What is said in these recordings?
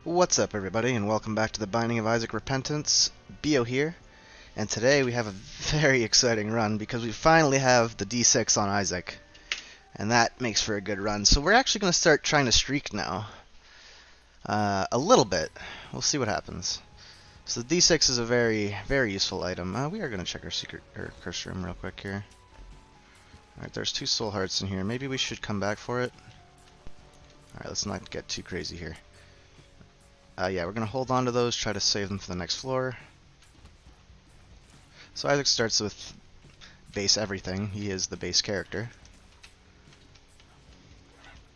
What's up, everybody, and welcome back to the Binding of Isaac Repentance. Bio here, and today we have a very exciting run because we finally have the D6 on Isaac, and that makes for a good run. So we're actually going to start trying to streak now. A little bit. We'll see what happens. So the D6 is a very, very useful item. We are going to check our secret or curse room real quick here. Alright, there's 2 soul hearts in here. Maybe we should come back for it. Alright, let's not get too crazy here. Yeah, we're going to hold on to those, try to save them for the next floor. So Isaac starts with base everything. He is the base character.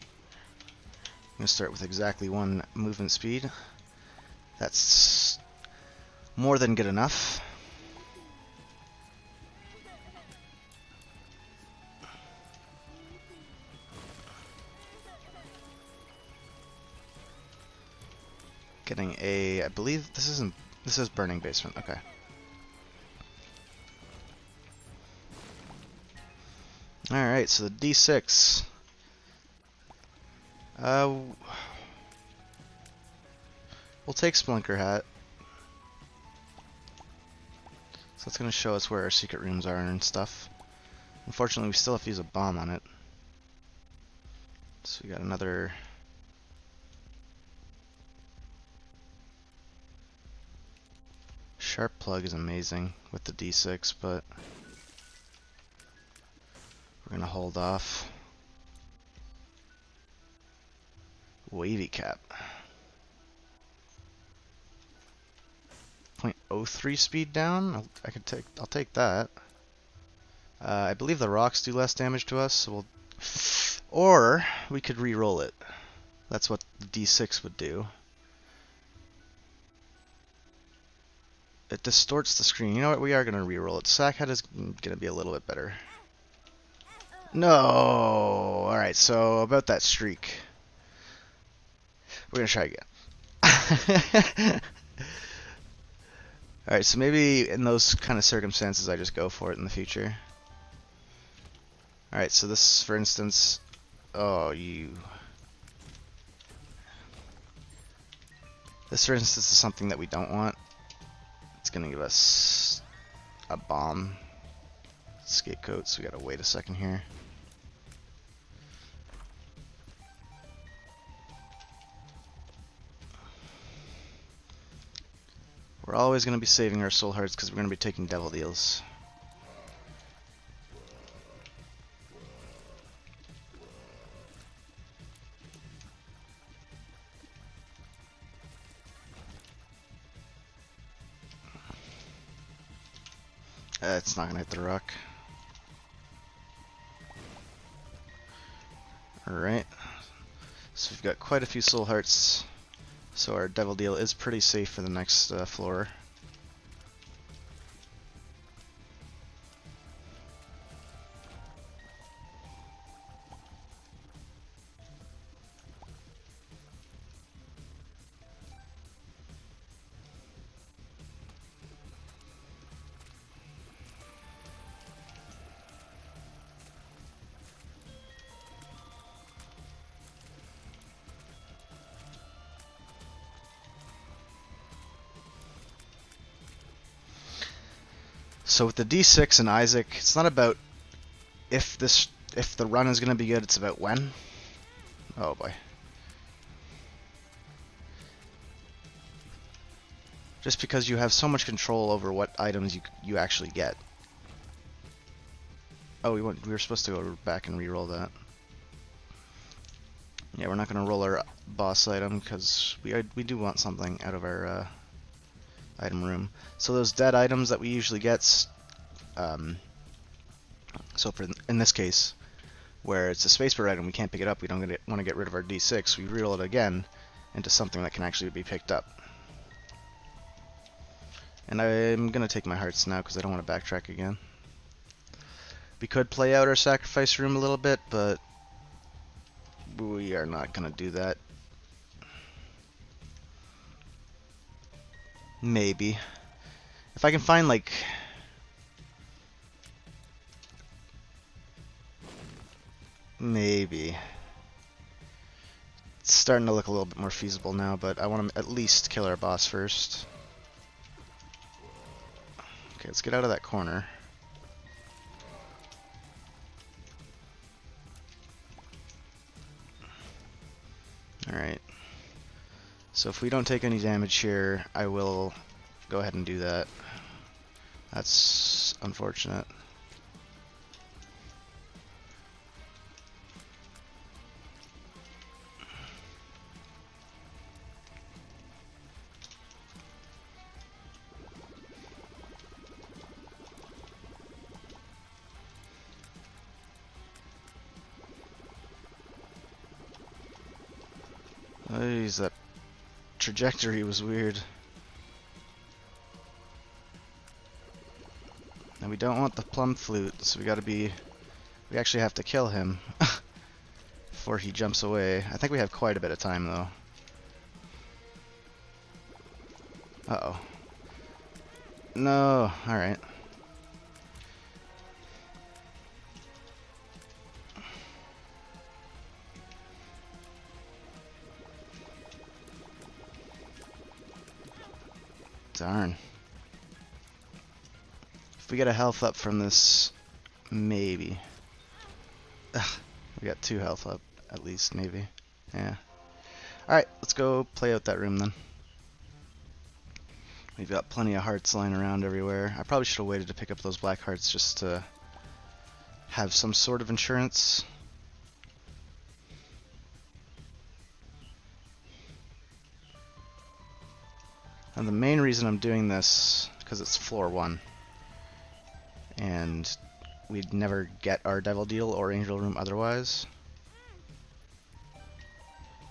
I'm going to start with exactly 1 movement speed. That's more than good enough. Getting a, I believe this is burning basement. Okay. All right, so the D6. We'll take Splinker Hat. So that's going to show us where our secret rooms are and stuff. Unfortunately, we still have to use a bomb on it. So we got another. Sharp Plug is amazing with the D6, but we're going to hold off. Wavy Cap. 0.03 speed down. I'll take that. I believe the rocks do less damage to us, so we'll. Or we could re-roll it. That's what the D6 would do. It distorts the screen. You know what? We are going to re-roll it. Sackhead is going to be a little bit better. No! Alright, so about that streak. We're going to try again. Alright, so maybe in those kind of circumstances I just go for it in the future. Alright, so this, for instance... Oh, you... This, for instance, is something that we don't want. It's going to give us a bomb. Scapegoat, so we got to wait a second here. We're always going to be saving our soul hearts because we're going to be taking devil deals. It's not going to hit the rock. Alright. So we've got quite a few soul hearts. So our devil deal is pretty safe for the next floor. So with the D6 and Isaac, it's not about if the run is going to be good, it's about when. Oh boy. Just because you have so much control over what items you actually get. Oh, we were supposed to go back and re-roll that. Yeah, we're not going to roll our boss item because we do want something out of our item room. So those dead items that we usually get, so for in this case, where it's a spacebar item, we can't pick it up, we don't want to get rid of our D6, we reroll it again into something that can actually be picked up. And I'm going to take my hearts now because I don't want to backtrack again. We could play out our sacrifice room a little bit, but we are not going to do that. Maybe. If I can find, like... Maybe. starting to look a little bit more feasible now, but I want to at least kill our boss first. Okay, let's get out of that corner. Alright. So if we don't take any damage here, I will go ahead and do that. That's unfortunate. Jeez, that trajectory was weird. And we don't want the plum flute, so we actually have to kill him before he jumps away. I think we have quite a bit of time though. Uh-oh. No, alright. Darn. If we get a health up from this, maybe. Ugh, we got 2 health up, at least, maybe. Yeah. Alright, let's go play out that room then. We've got plenty of hearts lying around everywhere. I probably should have waited to pick up those black hearts just to have some sort of insurance. And the main reason I'm doing this, because it's floor 1. And we'd never get our Devil Deal or Angel Room otherwise.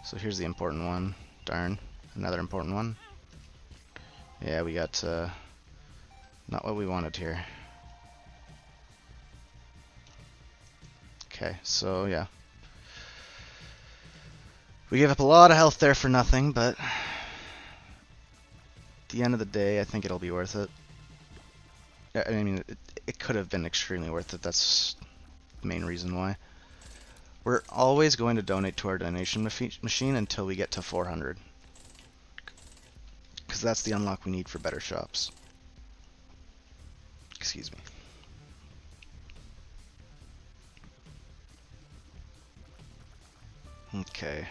So here's the important one. Darn. Another important one. Yeah, we got not what we wanted here. Okay, so yeah. We gave up a lot of health there for nothing, but at the end of the day, I think it'll be worth it. I mean, it could have been extremely worth it. That's the main reason why. We're always going to donate to our donation machine until we get to 400. Because that's the unlock we need for better shops. Excuse me. Okay.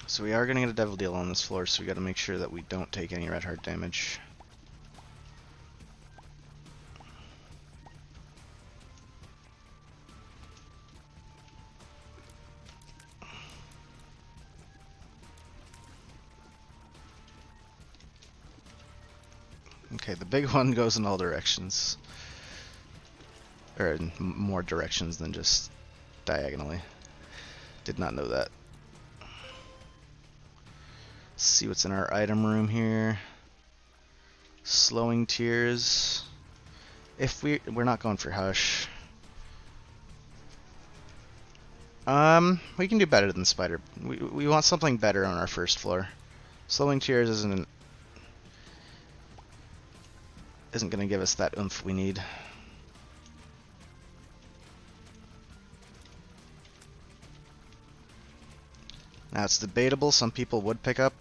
So we are going to get a Devil Deal on this floor, so we got to make sure that we don't take any red heart damage. Okay, the big one goes in all directions. Or in more directions than just diagonally. Did not know that. Let's see what's in our item room here. Slowing Tears. If we're not going for Hush. We can do better than Spider. We want something better on our first floor. Slowing Tears isn't going to give us that oomph we need. Now it's debatable. Some people would pick up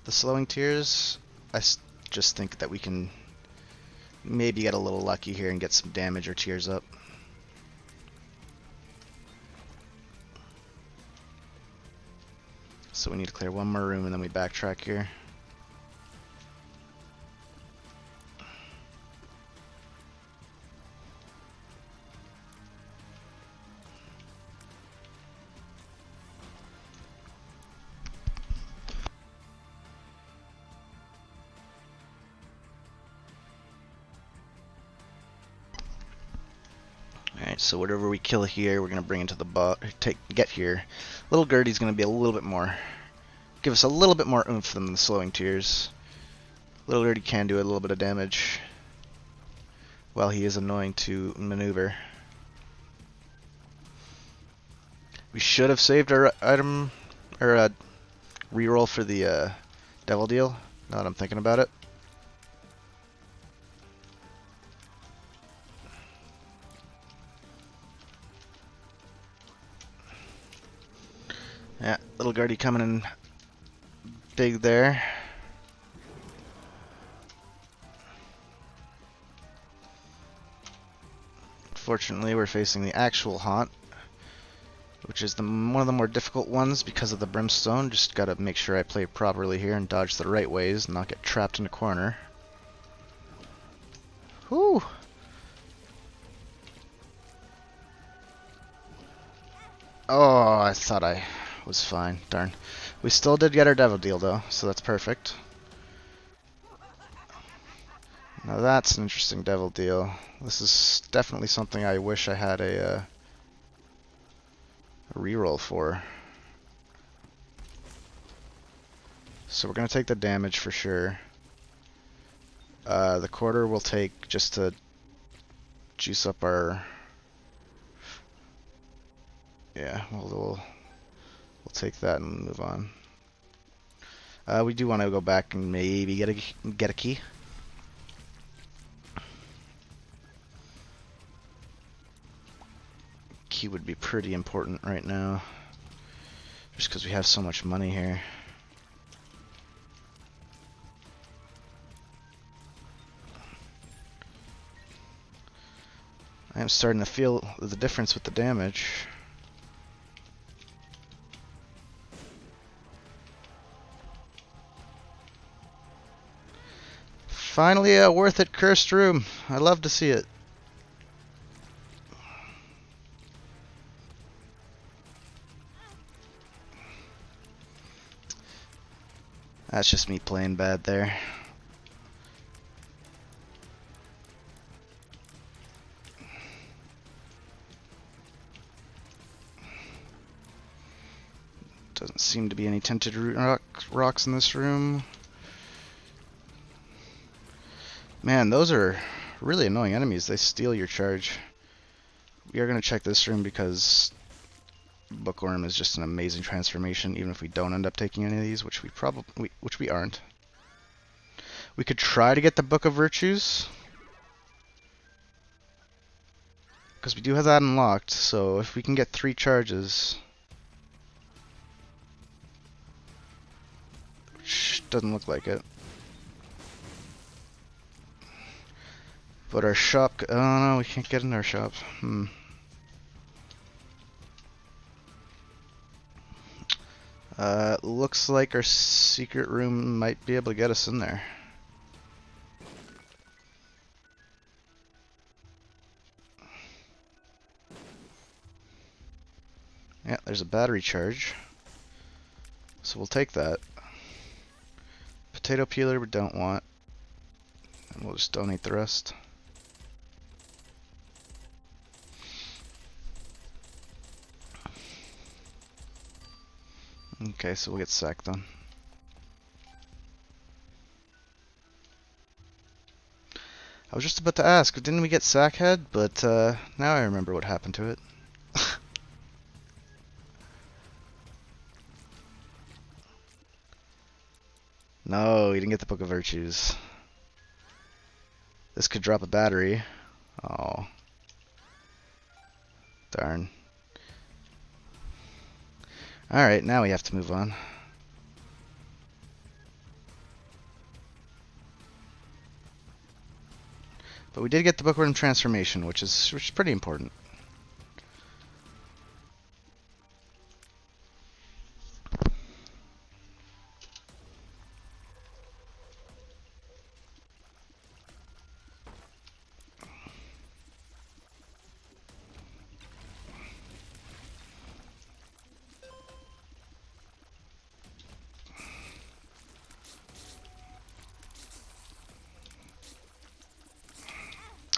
the Slowing Tears. I just think that we can maybe get a little lucky here and get some damage or tears up. So we need to clear one more room and then we backtrack here. Alright, so whatever we kill here, we're going to bring into the get here. Little Gertie's going to be a little bit more, give us a little bit more oomph than the Slowing Tears. Little Gertie can do a little bit of damage, while he is annoying to maneuver. We should have saved our item, or reroll for the Devil Deal, now that I'm thinking about it. Little Guardy coming in big there. Fortunately, we're facing the actual haunt, which is one of the more difficult ones because of the brimstone. Just gotta make sure I play properly here and dodge the right ways and not get trapped in a corner. Whew! Oh, I thought I was fine. Darn. We still did get our devil deal though, so that's perfect. Now that's an interesting devil deal. This is definitely something I wish I had a reroll for. So we're going to take the damage for sure. The quarter we'll take just to juice up our... Yeah, we'll take that and move on. We do want to go back and maybe get a key. Key would be pretty important right now, just because we have so much money here. I am starting to feel the difference with the damage. Finally a worth it cursed room. I love to see it. That's just me playing bad there. Doesn't seem to be any tinted rocks in this room. Man, those are really annoying enemies. They steal your charge. We are going to check this room because Bookworm is just an amazing transformation, even if we don't end up taking any of these, which we aren't. We could try to get the Book of Virtues, because we do have that unlocked. So if we can get 3 charges, which doesn't look like it. But our shop, oh no, we can't get in our shop. Looks like our secret room might be able to get us in there. Yeah, there's a battery charge. So we'll take that. Potato peeler we don't want. And we'll just donate the rest. Okay, so we'll get sacked then. I was just about to ask, didn't we get Sackhead? But now I remember what happened to it. No, you didn't get the Book of Virtues. This could drop a battery. Oh. Darn. Alright, now we have to move on. But we did get the Bookworm transformation, which is pretty important.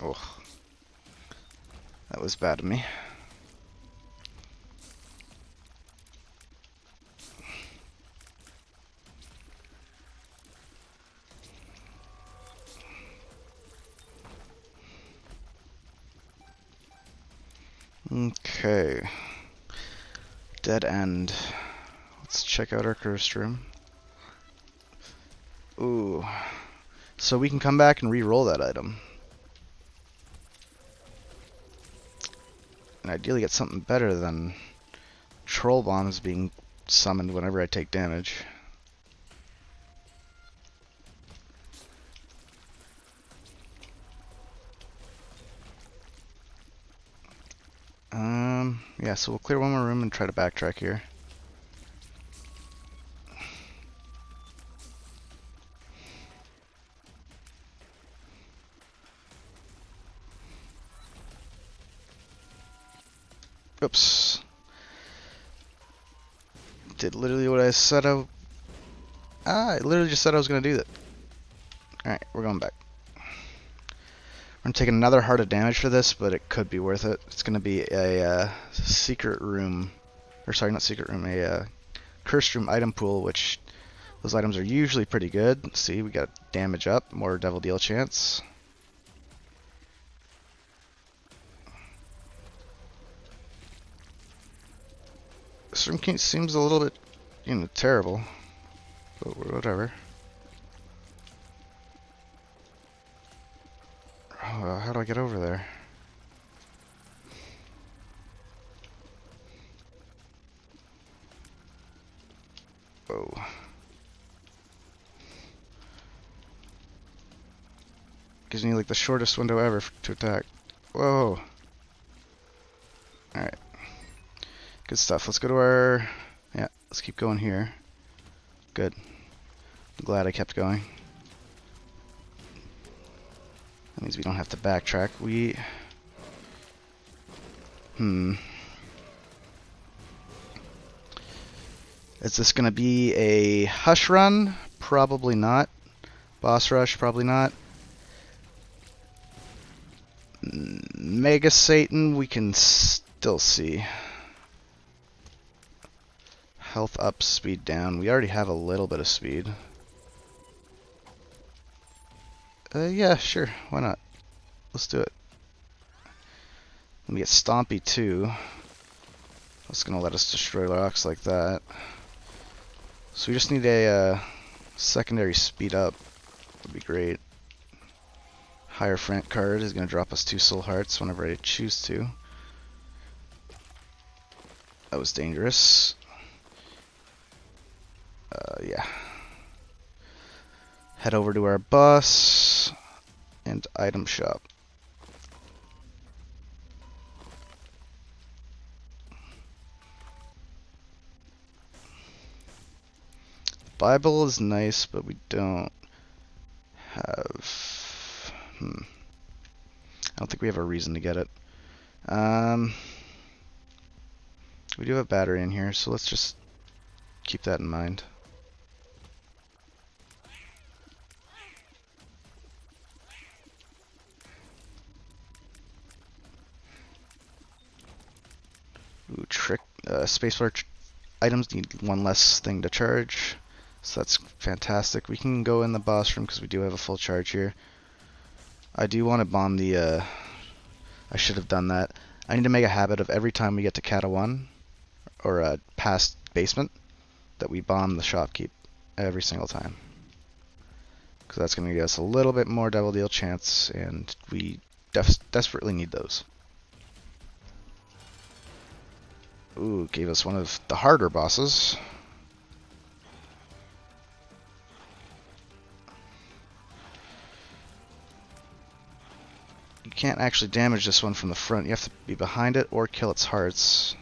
Oh, that was bad of me. Okay. Dead end. Let's check out our cursed room. Ooh. So we can come back and re-roll that item. And ideally get something better than troll bombs being summoned whenever I take damage. Yeah, so we'll clear one more room and try to backtrack here. Oops. Did literally what I said I literally just said I was going to do that. Alright, we're going back. We're going to take another heart of damage for this, but it could be worth it. It's going to be a secret room. Or sorry, not secret room. A cursed room item pool, which those items are usually pretty good. See, we got damage up, more devil deal chance. This room seems a little bit, terrible. But whatever. Oh, how do I get over there? Whoa. Gives me like the shortest window ever to attack. Whoa. Alright. Good stuff. Let's go to our... Yeah, let's keep going here. Good. I'm glad I kept going. That means we don't have to backtrack. Is this going to be a hush run? Probably not. Boss rush? Probably not. Mega Satan, we can still see. Health up, speed down. We already have a little bit of speed. Yeah, sure. Why not? Let's do it. And we get Stompy too. That's gonna let us destroy rocks like that. So we just need a secondary speed up. Would be great. Higher Front card is gonna drop us 2 soul hearts whenever I choose to. That was dangerous. Yeah. Head over to our boss and item shop. The Bible is nice, but we don't have... I don't think we have a reason to get it. We do have a battery in here, so let's just keep that in mind. Ooh, trick. Spacebar items need one less thing to charge, so that's fantastic. We can go in the boss room because we do have a full charge here. I do want to bomb the... I should have done that. I need to make a habit of every time we get to Kata 1, or past basement, that we bomb the shopkeep every single time. Because that's going to give us a little bit more double deal chance, and we desperately need those. Ooh, gave us one of the harder bosses. You can't actually damage this one from the front. You have to be behind it or kill its hearts.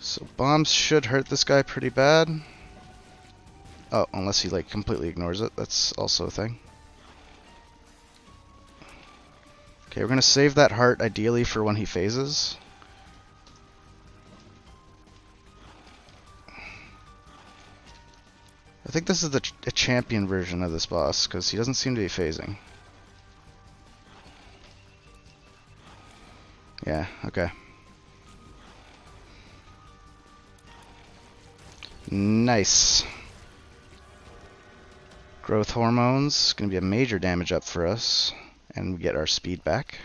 So bombs should hurt this guy pretty bad. Oh, unless he like completely ignores it. That's also a thing. Okay, we're gonna save that heart ideally for when he phases. I think this is a champion version of this boss because he doesn't seem to be phasing. Yeah, okay. Nice. Growth hormones, gonna be a major damage up for us. And we get our speed back.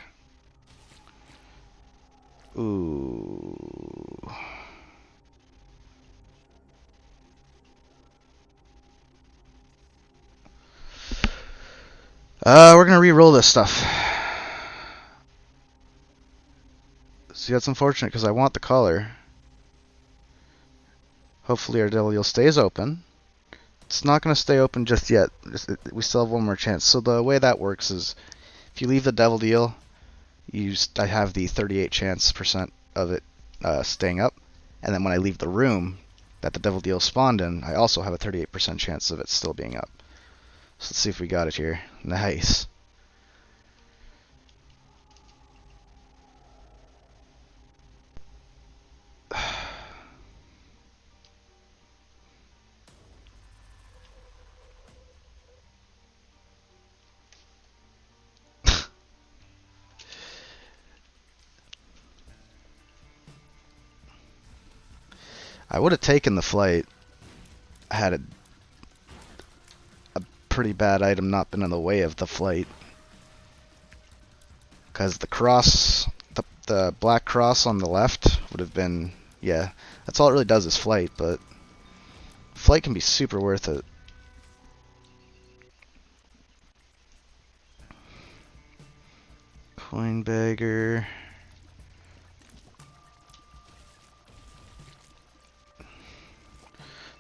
Ooh. We're gonna re-roll this stuff. See, that's unfortunate because I want the color. Hopefully our devil deal stays open. It's not gonna stay open just yet. We still have one more chance. So the way that works is, if you leave the devil deal, I have the 38% chance of it staying up, and then when I leave the room that the devil deal spawned in, I also have a 38% chance of it still being up. So let's see if we got it here. Nice. I would have taken the flight had a pretty bad item not been in the way of the flight. Because the cross, the black cross on the left would have been, yeah, that's all it really does is flight, but flight can be super worth it. Coin bagger.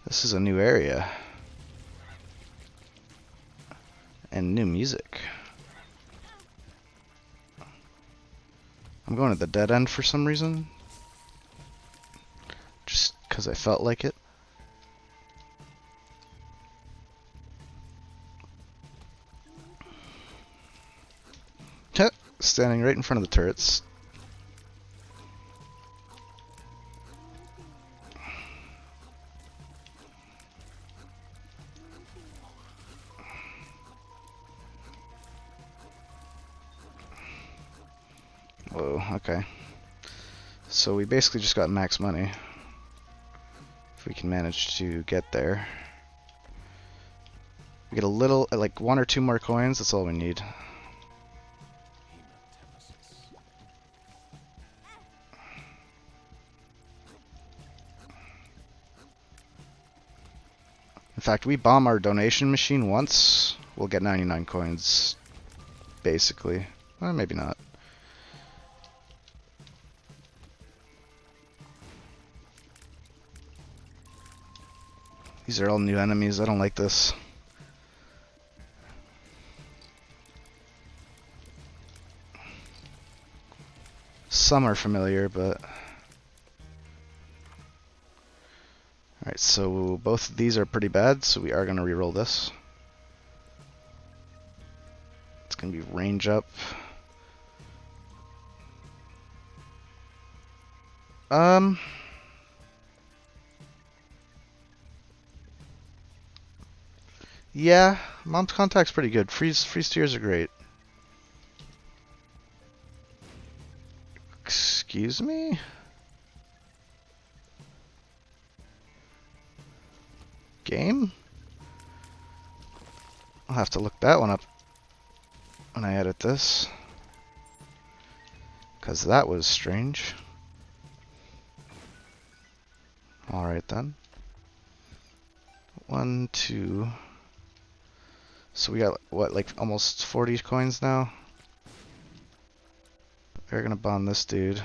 This is a new area. And new music. I'm going to the dead end for some reason. Just because I felt like it. Standing right in front of the turrets. Whoa, okay. So we basically just got max money. If we can manage to get there. We get a little, like 1 or 2 more coins, that's all we need. In fact, we bomb our donation machine once, we'll get 99 coins, basically. Well, maybe not. These are all new enemies, I don't like this. Some are familiar, but... Alright, so both of these are pretty bad, so we are going to reroll this. It's going to be range up. Yeah, Mom's Contact's pretty good. Freeze tears are great. Excuse me? Game? I'll have to look that one up when I edit this. Because that was strange. Alright then. 1, 2... So we got, what, like almost 40 coins now? We're gonna bomb this dude.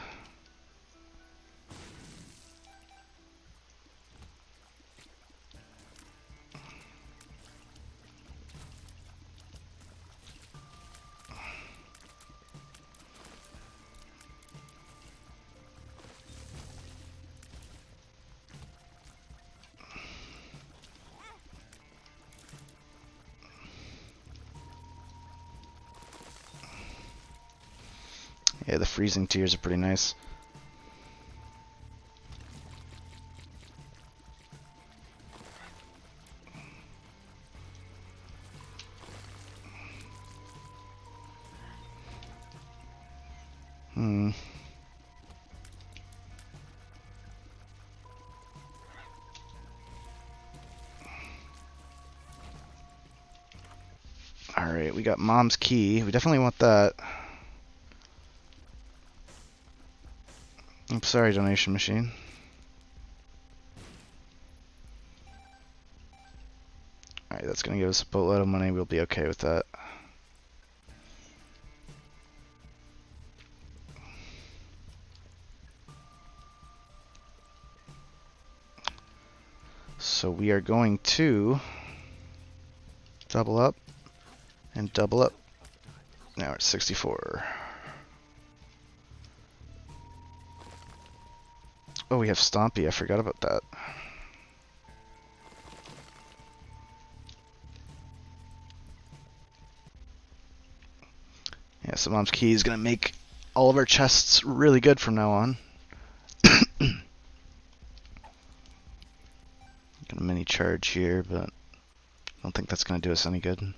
Yeah, the freezing tears are pretty nice. Alright, Alright, we got Mom's Key. We definitely want that. I'm sorry, donation machine. Alright, that's going to give us a boatload of money. We'll be okay with that. So we are going to double up and double up. Now we're at 64. Oh, we have Stompy. I forgot about that. Yeah, so Mom's Key is going to make all of our chests really good from now on. Got a mini charge here, but I don't think that's going to do us any good.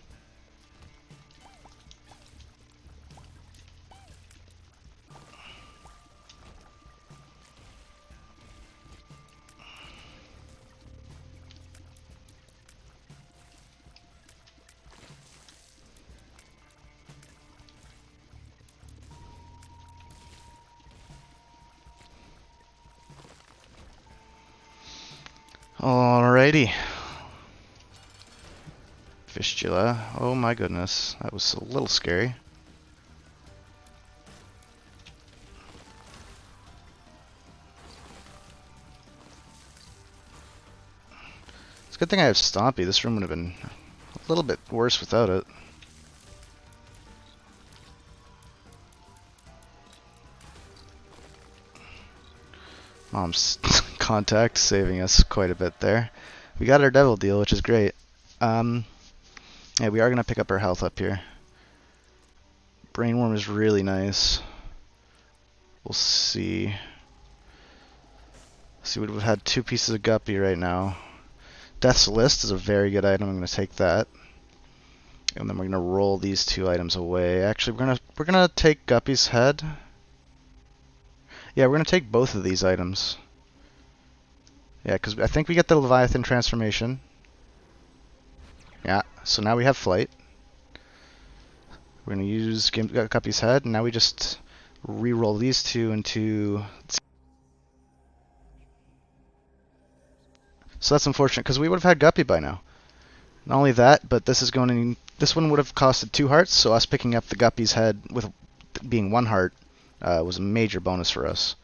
Alrighty. Fistula. Oh my goodness. That was a little scary. It's a good thing I have Stompy. This room would have been a little bit worse without it. Mom's contact saving us quite a bit there. We got our devil deal, which is great. Yeah, we are going to pick up our health up here. Brainworm is really nice. We'll see. See, we've had 2 pieces of guppy right now. Death's List is a very good item. I'm going to take that. And then we're going to roll these 2 items away. Actually, we're gonna take Guppy's head. Yeah, we're going to take both of these items. Yeah, because I think we get the Leviathan transformation. Yeah, so now we have flight. We're going to use Guppy's head, and now we just re-roll these 2 into... So that's unfortunate, because we would have had Guppy by now. Not only that, but this one would have costed 2 hearts, so us picking up the Guppy's head with being 1 heart was a major bonus for us.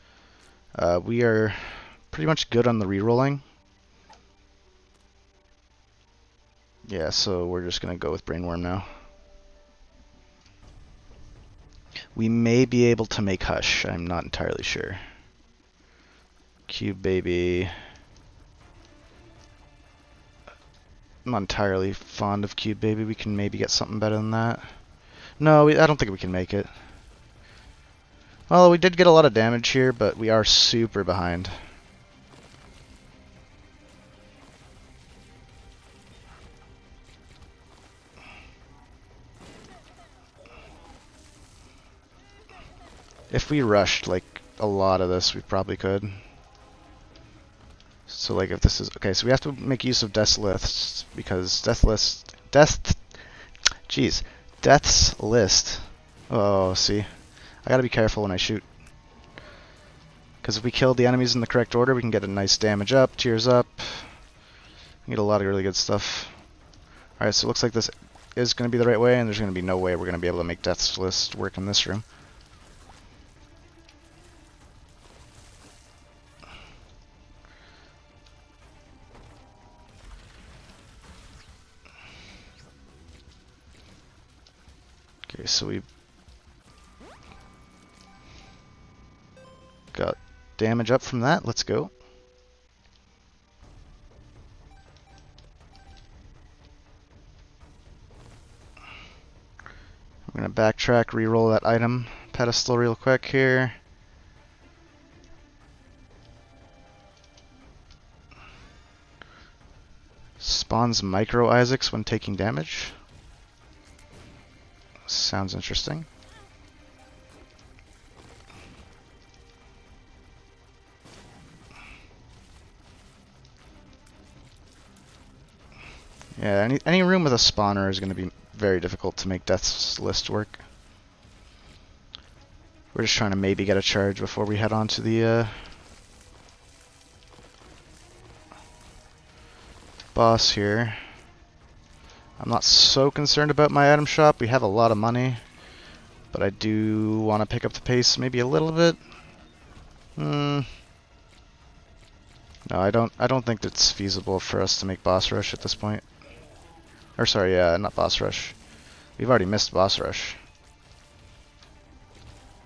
We are pretty much good on the re-rolling. Yeah, so we're just going to go with Brainworm now. We may be able to make Hush. I'm not entirely sure. Cube Baby. I'm not entirely fond of Cube Baby. We can maybe get something better than that. No, I don't think we can make it. Well, we did get a lot of damage here, but we are super behind. If we rushed, like, a lot of this, we probably could. So, like, if this is... Okay, so we have to make use of Death's List, because Death's List. Oh, see? I gotta be careful when I shoot. Because if we kill the enemies in the correct order, we can get a nice damage up, tears up. We get a lot of really good stuff. Alright, so it looks like this is going to be the right way, and there's going to be no way we're going to be able to make Death's List work in this room. Okay, so we got damage up from that. Let's go. I'm going to backtrack, re-roll that item pedestal real quick here. Spawns micro Isaacs when taking damage. Sounds interesting. Yeah, any room with a spawner is going to be very difficult to make Death's List work. We're just trying to maybe get a charge before we head on to the boss here. I'm not so concerned about my item shop. We have a lot of money, but I do want to pick up the pace maybe a little bit. No, I don't think it's feasible for us to make boss rush at this point. Or sorry, not boss rush. We've already missed boss rush.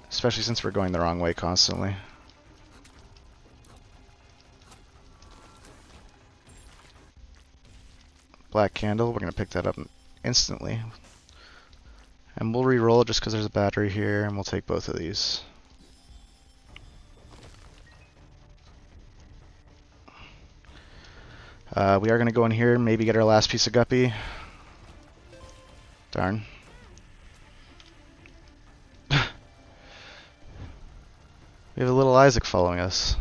Especially since we're going the wrong way constantly. Black candle, we're going to pick that up instantly. And we'll re-roll just because there's a battery here, and we'll take both of these. We are going to go in here and maybe get our last piece of guppy. Darn. We have a little Isaac following us.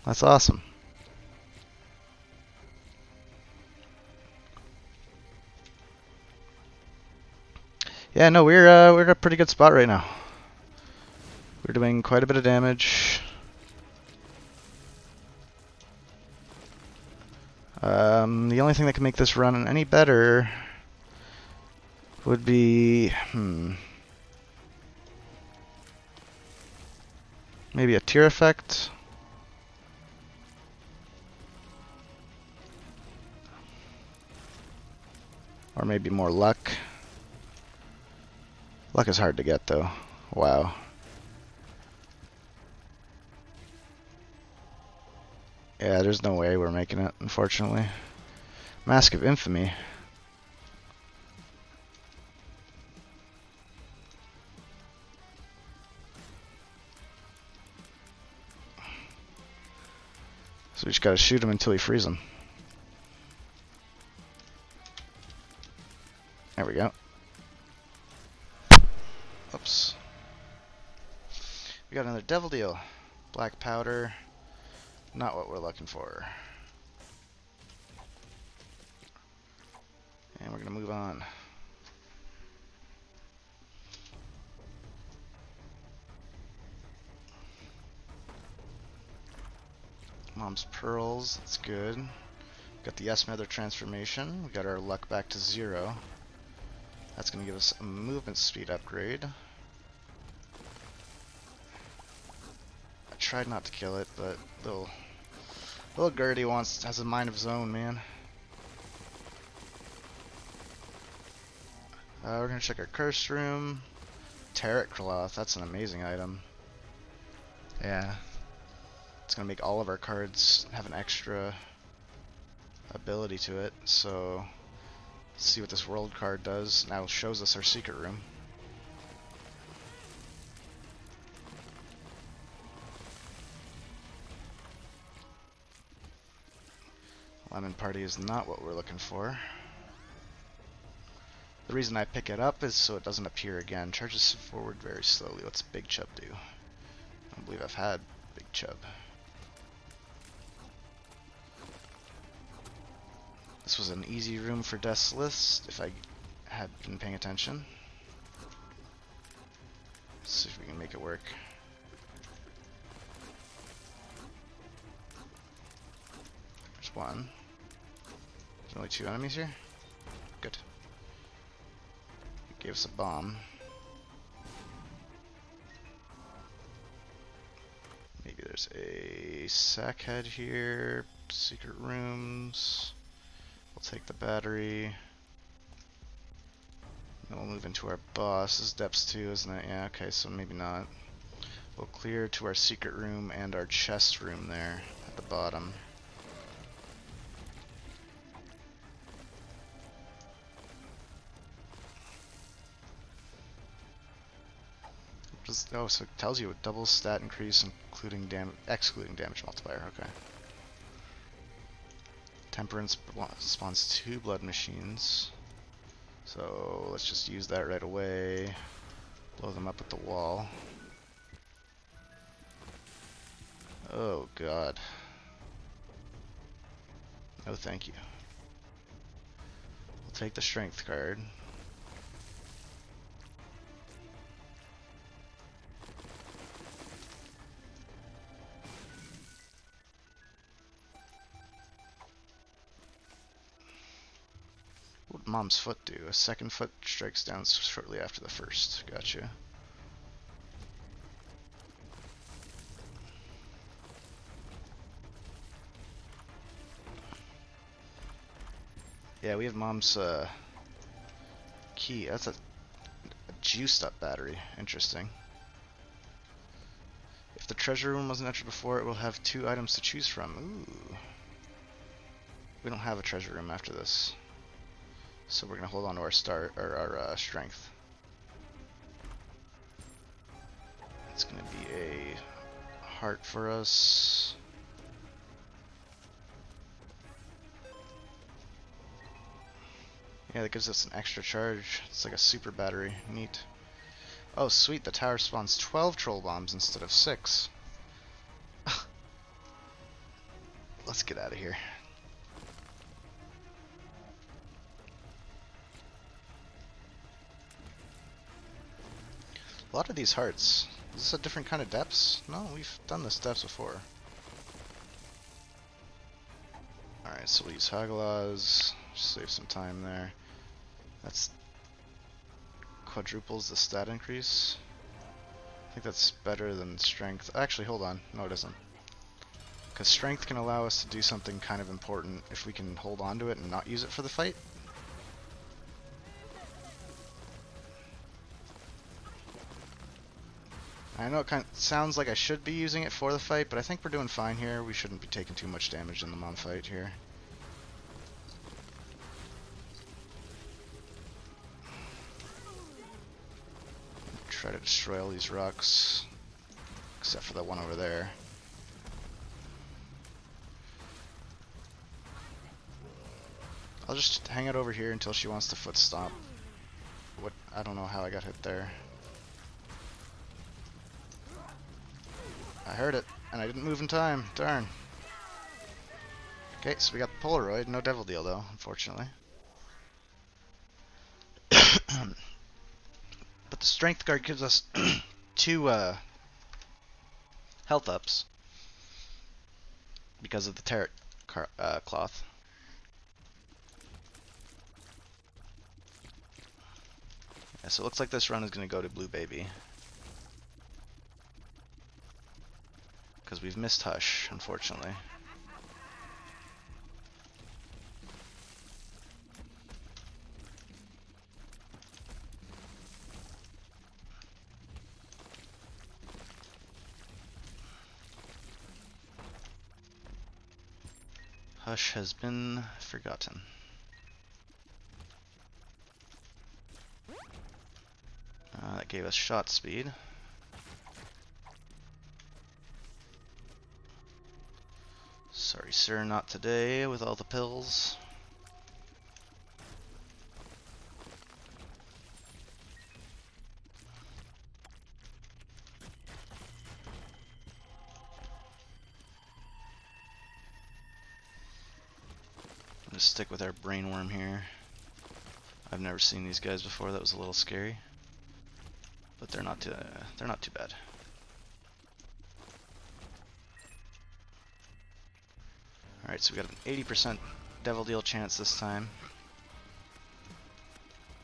That's awesome. Yeah, no, we're in a pretty good spot right now. We're doing quite a bit of damage. The only thing that can make this run any better would be, maybe a tear effect. Or maybe more luck. Luck is hard to get though. Wow. Yeah, there's no way we're making it, unfortunately. Mask of Infamy. So we just gotta shoot him until we freeze him. There we go. Oops. We got another devil deal. Black powder. Not what we're looking for. And we're gonna move on. Mom's pearls, that's good. Got the yes mother transformation. We got our luck back to 0. That's gonna give us a movement speed upgrade. I tried not to kill it, but little Gertie has a mind of his own, man. We're gonna check our curse room. Tarot cloth, that's an amazing item. Yeah. It's gonna make all of our cards have an extra ability to it, so let's see what this world card does. Now it shows us our secret room. Lemon Party is not what we're looking for. The reason I pick it up is so it doesn't appear again. Charges forward very slowly. What's Big Chub do? I don't believe I've had Big Chub. This was an easy room for Death's List if I had been paying attention. Let's see if we can make it work. There's one. There's only 2 enemies here? Good. It gave us a bomb. Maybe there's a sack head here. Secret rooms. We'll take the battery. Then we'll move into our boss. This is depths 2, isn't it? Yeah, okay, so maybe not. We'll clear to our secret room and our chest room there at the bottom. Oh, so it tells you a double stat increase, excluding damage multiplier. Okay. Temperance spawns 2 blood machines. So let's just use that right away. Blow them up at the wall. Oh god. No thank you. take the strength card. What would Mom's Foot do? A second foot strikes down shortly after the first. Gotcha. Yeah, we have Mom's key. That's a juiced up battery. Interesting. If the treasure room wasn't entered before, it will have 2 items to choose from. Ooh. We don't have a treasure room after this. So we're gonna hold on to our strength. It's gonna be a heart for us. Yeah, that gives us an extra charge. It's like a super battery. Neat. Oh, sweet. The tower spawns 12 troll bombs instead of 6. Let's get out of here. A lot of these hearts. Is this a different kind of depths? No, we've done this depths before. Alright, so we'll use Hagalaz. Save some time there. That's quadruples the stat increase. I think that's better than strength. Actually, hold on. No, it isn't. Because strength can allow us to do something kind of important if we can hold on to it and not use it for the fight. I know it kind of sounds like I should be using it for the fight, but I think we're doing fine here. We shouldn't be taking too much damage in the mom fight here. Try to destroy all these rocks, except for that one over there. I'll just hang out over here until she wants to foot stomp. What? I don't know how I got hit there. I heard it, and I didn't move in time. Darn. Okay, so we got the Polaroid. No Devil Deal, though, unfortunately. But the Strength Guard gives us 2 health ups because of the Tarot cloth. Yeah, so it looks like this run is going to go to Blue Baby. Because we've missed Hush, unfortunately. Hush has been forgotten. That gave us shot speed. Sorry, sir, not today with all the pills. I'm gonna stick with our brainworm here. I've never seen these guys before. That was a little scary, but they're not too bad. Alright, so we got an 80% Devil Deal chance this time,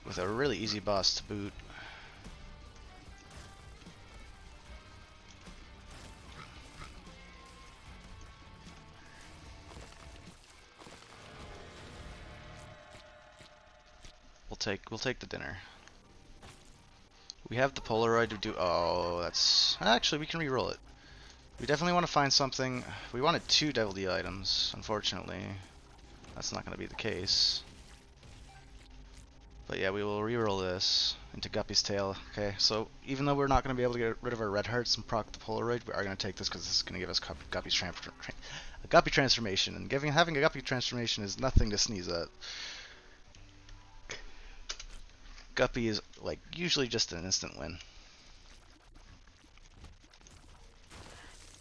with a really easy boss to boot. We'll take the dinner. We have the Polaroid to do. Oh, that's actually we can re-roll it. We definitely want to find something. We wanted 2 Devil Deal items. Unfortunately, that's not going to be the case. But yeah, we will re-roll this into Guppy's Tail. Okay, so even though we're not going to be able to get rid of our red hearts and proc the Polaroid, we are going to take this because this is going to give us a Guppy transformation. And having a Guppy transformation is nothing to sneeze at. Guppy is like usually just an instant win.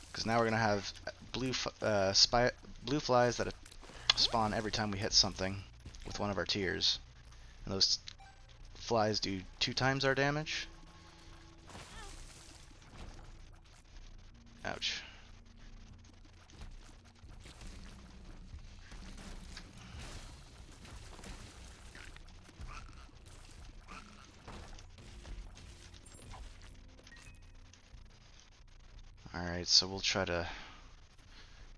Because now we're gonna have blue flies that spawn every time we hit something with one of our tiers. And those flies do 2 times our damage. Ouch. Alright, so we'll try to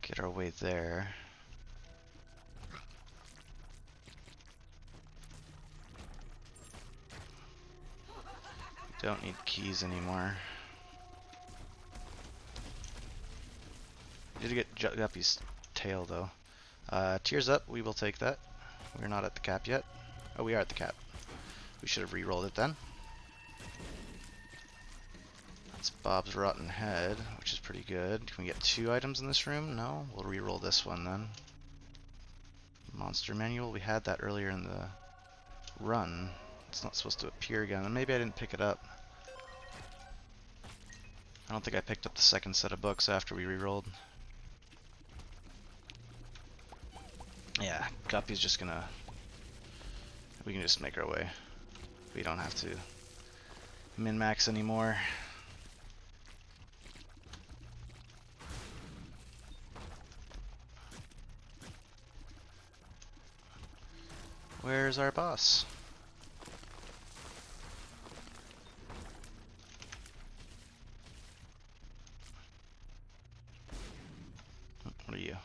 get our way there. Don't need keys anymore. Did get Guppy's tail though. Tears up, we will take that. We're not at the cap yet. Oh, we are at the cap. We should have re-rolled it then. That's Bob's rotten head, which is pretty good. Can we get 2 items in this room? No? We'll re-roll this one then. Monster manual, we had that earlier in the run. It's not supposed to appear again, and maybe I didn't pick it up. I don't think I picked up the second set of books after we re-rolled. Yeah, Guppy's just gonna... We can just make our way. We don't have to min-max anymore. Where's our boss? What are you?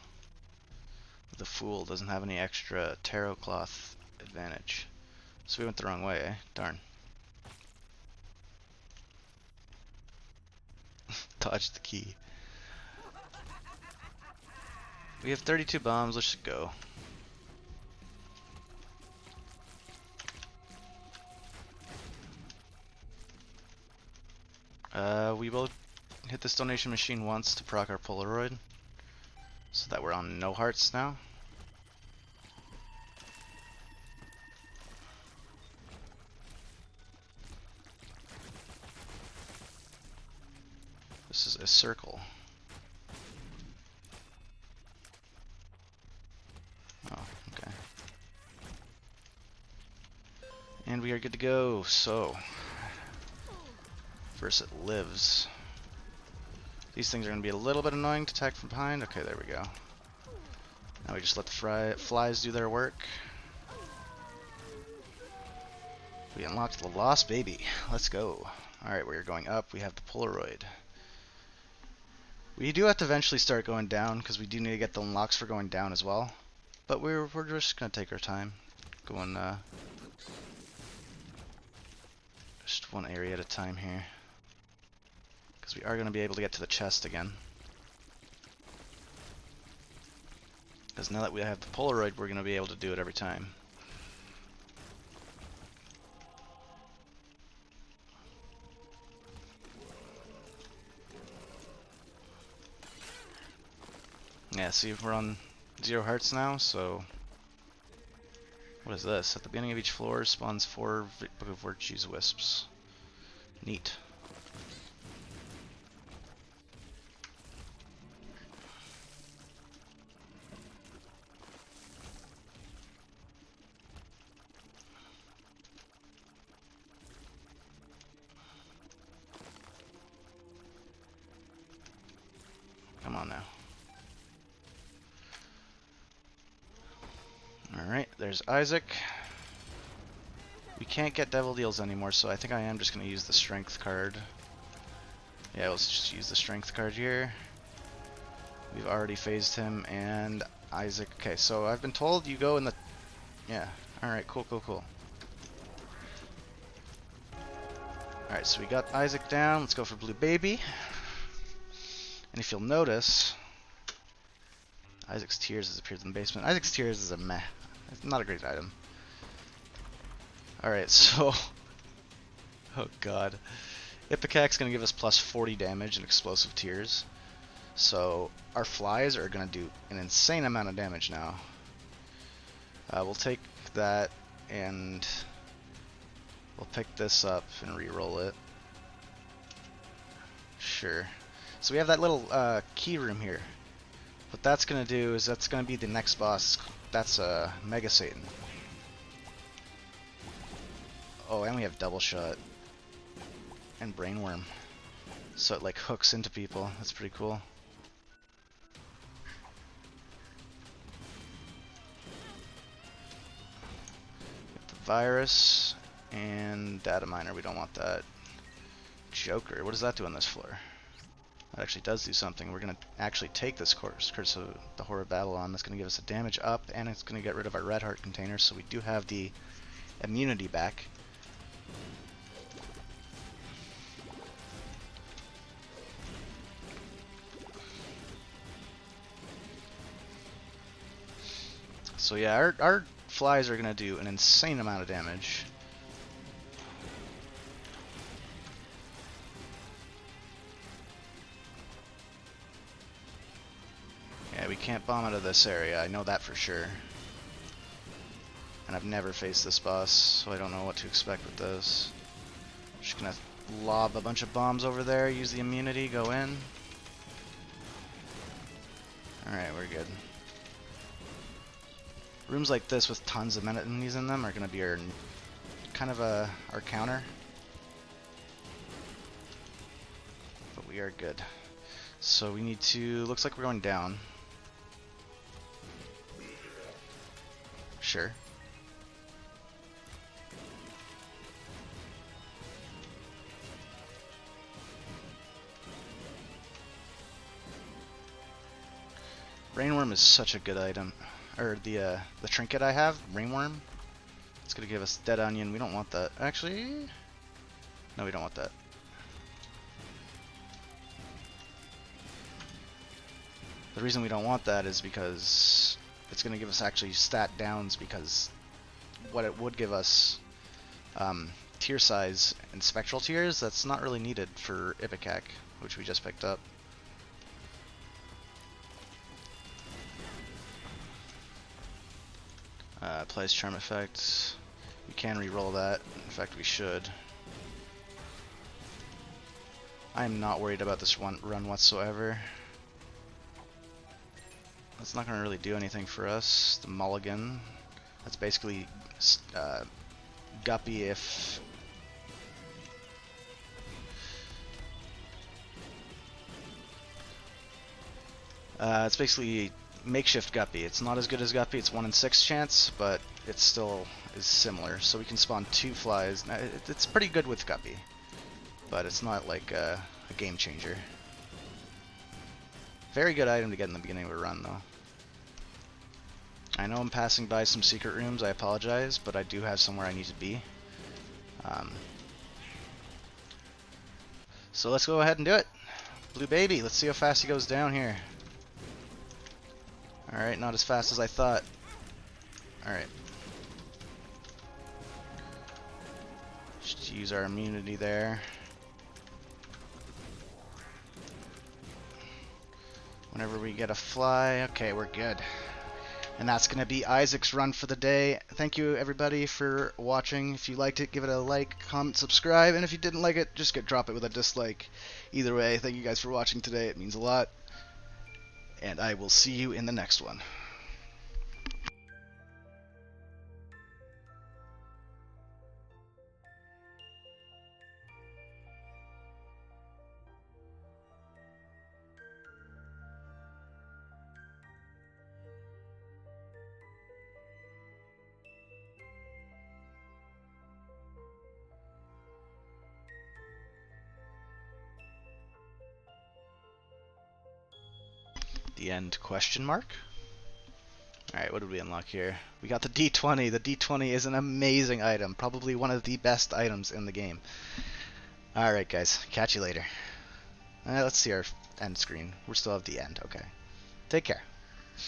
The fool doesn't have any extra tarot cloth advantage. So we went the wrong way, eh? Darn. Dodged the key. We have 32 bombs, let's just go. We will hit this donation machine once to proc our Polaroid, so that we're on no hearts now. This is a circle. Oh, okay. And we are good to go, so... First it lives. These things are going to be a little bit annoying to attack from behind. Okay, there we go. Now we just let the flies do their work. We unlocked the lost baby. Let's go. Alright, we're going up. We have the Polaroid. We do have to eventually start going down, because we do need to get the unlocks for going down as well. But we're just going to take our time. Going just one area at a time here. Because we are going to be able to get to the chest again. Because now that we have the Polaroid, we're going to be able to do it every time. Yeah, see, we're on 0 hearts now, so... What is this? At the beginning of each floor spawns 4 Book of Virtues wisps. Neat. Come on now. Alright, there's Isaac. We can't get Devil Deals anymore, so I think I am just going to use the Strength card. Yeah, let's just use the Strength card here. We've already phased him, and Isaac. Okay, so I've been told you go in the... Yeah, alright, cool. Alright, so we got Isaac down. Let's go for Blue Baby. And if you'll notice, Isaac's Tears has appeared in the basement. Isaac's Tears is a meh. It's not a great item. Alright, so... Oh god. Ipicac's going to give us plus 40 damage and Explosive Tears. So our flies are going to do an insane amount of damage now. We'll take that and we'll pick this up and re-roll it. Sure. So we have that little key room here. What that's going to do is that's going to be the next boss. That's Mega Satan. Oh, and we have double shot and brainworm. So it like hooks into people. That's pretty cool. Get the virus and data miner. We don't want that. Joker. What does that do on this floor? That actually does do something. We're going to actually take this course, Curse of the Horror of Babylon. That's going to give us a damage up, and it's going to get rid of our red heart container, so we do have the immunity back. So yeah, our flies are going to do an insane amount of damage. Yeah, we can't bomb out of this area, I know that for sure. And I've never faced this boss, so I don't know what to expect with this. Just gonna lob a bunch of bombs over there, use the immunity, go in. Alright, we're good. Rooms like this with tons of enemies in them are gonna be our kind of our counter. But we are good. So we need to, looks like we're going down. Sure. Rainworm is such a good item. Or the trinket I have, Rainworm. It's gonna give us Dead Onion. We don't want that. Actually, no, we don't want that. The reason we don't want that is because it's gonna give us actually stat downs, because what it would give us, tier size and spectral tiers, that's not really needed for Ipecac, which we just picked up. Applies charm effect. We can re-roll that. In fact, we should. I'm not worried about this run whatsoever. That's not going to really do anything for us. The mulligan. That's basically Guppy if... it's basically makeshift Guppy. It's not as good as Guppy. It's 1 in 6 chance, but it still is similar. So we can spawn 2 flies. Now, it's pretty good with Guppy, but it's not like a game changer. Very good item to get in the beginning of a run, though. I know I'm passing by some secret rooms. I apologize, but I do have somewhere I need to be. So let's go ahead and do it. Blue Baby, let's see how fast he goes down here. Alright, not as fast as I thought. Alright. Just use our immunity there. Whenever we get a fly, okay, we're good. And that's going to be Isaac's run for the day. Thank you, everybody, for watching. If you liked it, give it a like, comment, subscribe. And if you didn't like it, just drop it with a dislike. Either way, thank you guys for watching today. It means a lot. And I will see you in the next one. The end question mark? Alright, what did we unlock here? We got the D20. The D20 is an amazing item. Probably one of the best items in the game. Alright guys, catch you later. Let's see our end screen. We still have the end, okay. Take care.